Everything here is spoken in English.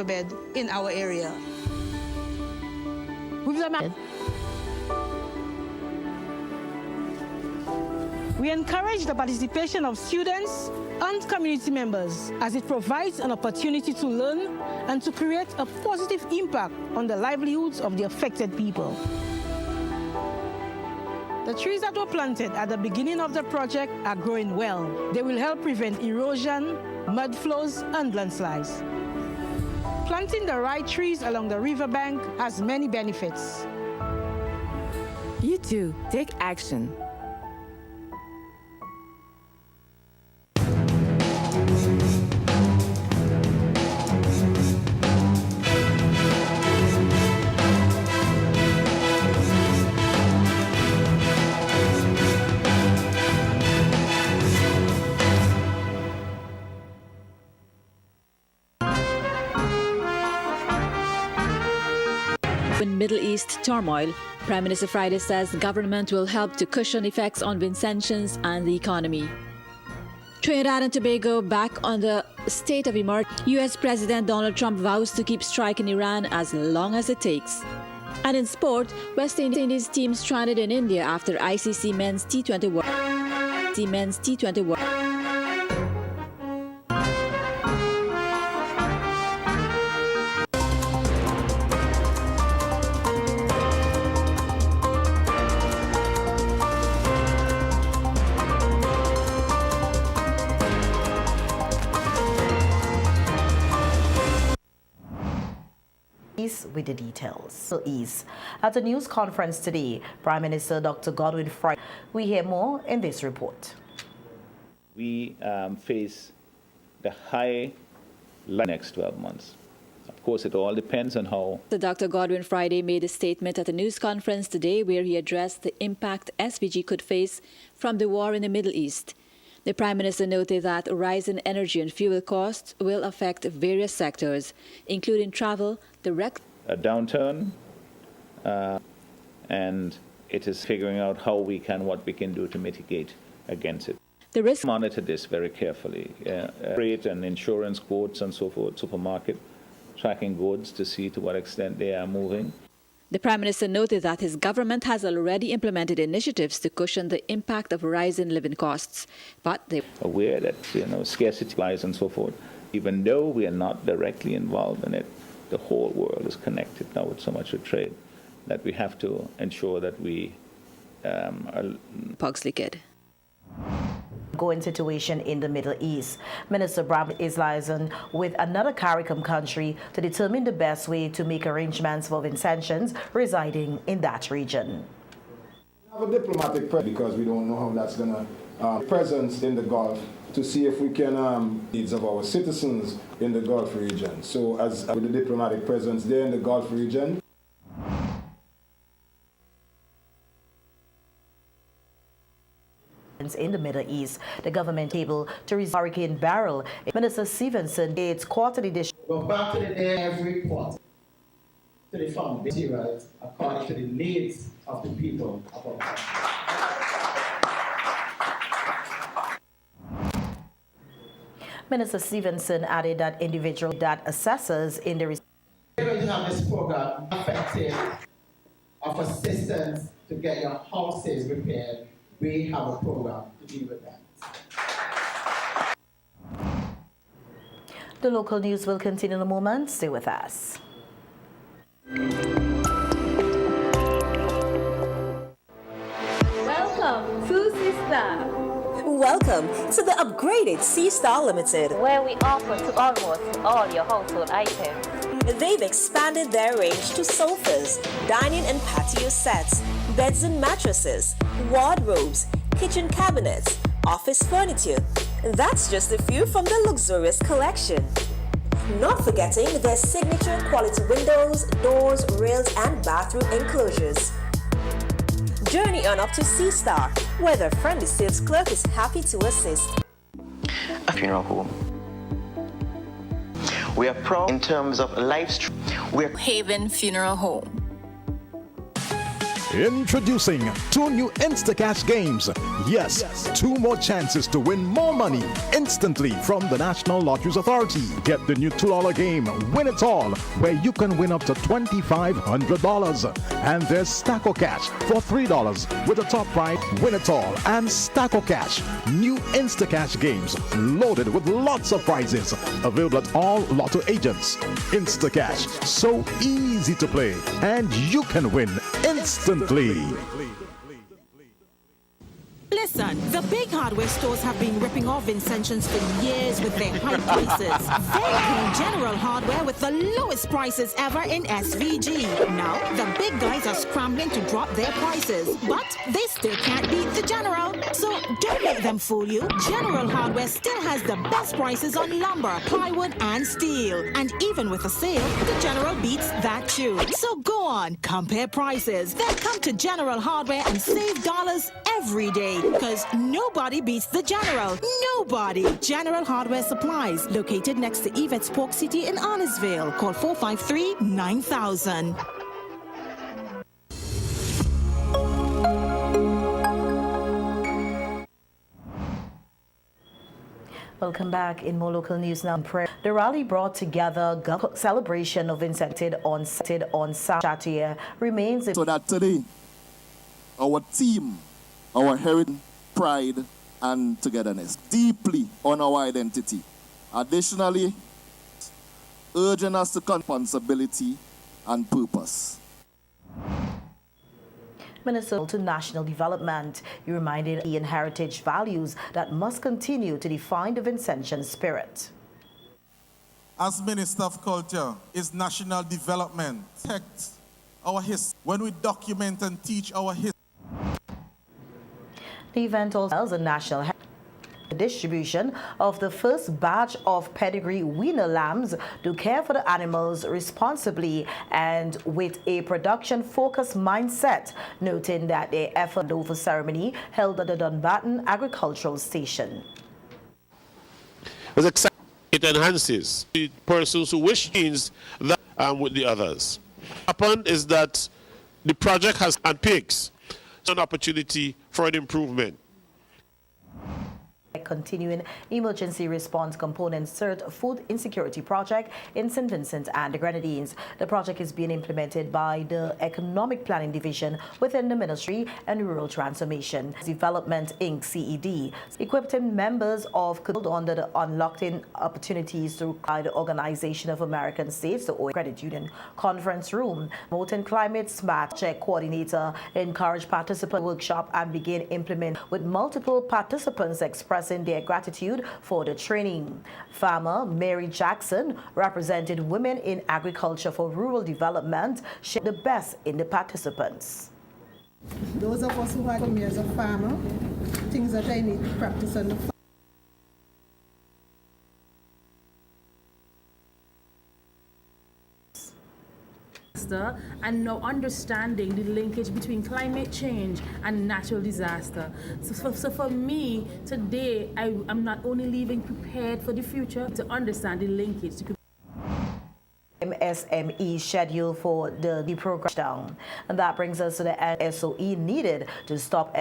bed in our area. We encourage the participation of students and community members as it provides an opportunity to learn and to create a positive impact on the livelihoods of the affected people. The trees that were planted at the beginning of the project are growing well. They will help prevent erosion, mud flows, and landslides. Planting the right trees along the riverbank has many benefits. You too, take action. In Middle East turmoil, Prime Minister Friday says the government will help to cushion effects on sanctions and the economy. Trinidad and Tobago back on the state of emergency. U.S. President Donald Trump vows to keep striking Iran as long as it takes. And in sport, West Indies team stranded in India after ICC Men's T20 World. With the details. At a news conference today, Prime Minister Dr. Godwin Friday. We hear more in this report. We face the high next 12 months. Of course, it all depends on how. Dr. Godwin Friday made a statement at a news conference today where he addressed the impact SVG could face from the war in the Middle East. The Prime Minister noted that a rise in energy and fuel costs will affect various sectors, including travel, a downturn, and it is figuring out what we can do to mitigate against it. The risk. Monitor this very carefully. Freight and insurance quotes and so forth, supermarket, tracking goods to see to what extent they are moving. The Prime Minister noted that his government has already implemented initiatives to cushion the impact of rising living costs, but they aware that scarcity lies and so forth. Even though we are not directly involved in it, the whole world is connected now with so much of trade that we have to ensure that we are. Pugsley Kid. Ongoing situation in the Middle East. Minister Bram is liaising with another CARICOM country to determine the best way to make arrangements for sanctions residing in that region. We have a diplomatic presence because we don't know how that's going to presence in the Gulf to see if we can needs of our citizens in the Gulf region. So as with the diplomatic presence there in the Gulf region. In the Middle East, the government able to resolve Hurricane Beryl. Minister Stevenson its quarterly dish. Go back to the day every quarter to the fund materials according to the needs of the people of our country. Minister Stevenson added that individual that assessors in the we're going to have this program effective of assistance to get your houses repaired. We have a program to deal with that. The local news will continue in a moment. Stay with us. Welcome to Sister. Welcome to the upgraded C-Star Limited, where we offer to almost all your household items. They've expanded their range to sofas, dining and patio sets, beds and mattresses, wardrobes, kitchen cabinets, office furniture. That's just a few from the luxurious collection. Not forgetting their signature quality windows, doors, rails, and bathroom enclosures. Journey on up to C-Star, where their friendly sales clerk is happy to assist. A funeral home. We are proud in terms of live stream. We're Haven Funeral Home. Introducing 2 new Instacash games. Yes, 2 more chances to win more money instantly from the National Lotteries Authority. Get the new $2 game, Win It All, where you can win up to $2,500. And there's Stacko Cash for $3 with a top prize, Win It All and Stacko Cash. New Instacash games loaded with lots of prizes. Available at all Lotto agents. Instacash, so easy to play, and you can win instantly. Listen, the big hardware stores have been ripping off Vincentians for years with their high prices. They came General Hardware with the lowest prices ever in SVG. Now, the big guys are scrambling to drop their prices, but they still can't beat the General. So don't let them fool you. General Hardware still has the best prices on lumber, plywood, and steel. And even with a sale, the General beats that too. So go on, compare prices. Then come to General Hardware and save dollars every day. Because nobody beats the General. Nobody. General Hardware Supplies, located next to Yvette's Pork City in Arnesville. Call 453-9000. Welcome back. In more local news now. The rally brought together celebration of Vincent on Saturday remains. So that today, our team, our heritage, pride, and togetherness deeply on our identity. Additionally, urging us to responsibility and purpose. Minister to National Development, he reminded Indian heritage values that must continue to define the Vincentian spirit. As Minister of Culture, is national development. Protect our history. When we document and teach our history. The event also has a national distribution of the first batch of pedigree winner lambs to care for the animals responsibly and with a production-focused mindset, noting that the effort over ceremony held at the Dunbarton Agricultural Station. It enhances the persons who wish means that with the others. What happened is that the project has and pigs an opportunity for an improvement. Continuing emergency response component CERT food insecurity project in St. Vincent and the Grenadines. The project is being implemented by the Economic Planning Division within the Ministry and Rural Transformation Development Inc. CED, equipping members of under the unlocking opportunities through the Organization of American States, the Credit Union Conference Room. Mountain Climate Smart Check Coordinator encouraged participant workshop and begin implement with multiple participants expressing their gratitude for the training. Farmer Mary Jackson represented Women in Agriculture for Rural Development, shared the best in the participants. Those of us who are me as a farmer, things that I need to practice on the farm. And now understanding the linkage between climate change and natural disaster. So for me, today, I'm not only leaving prepared for the future, to understand the linkage. MSME schedule for the program down. And that brings us to the SOE needed to stop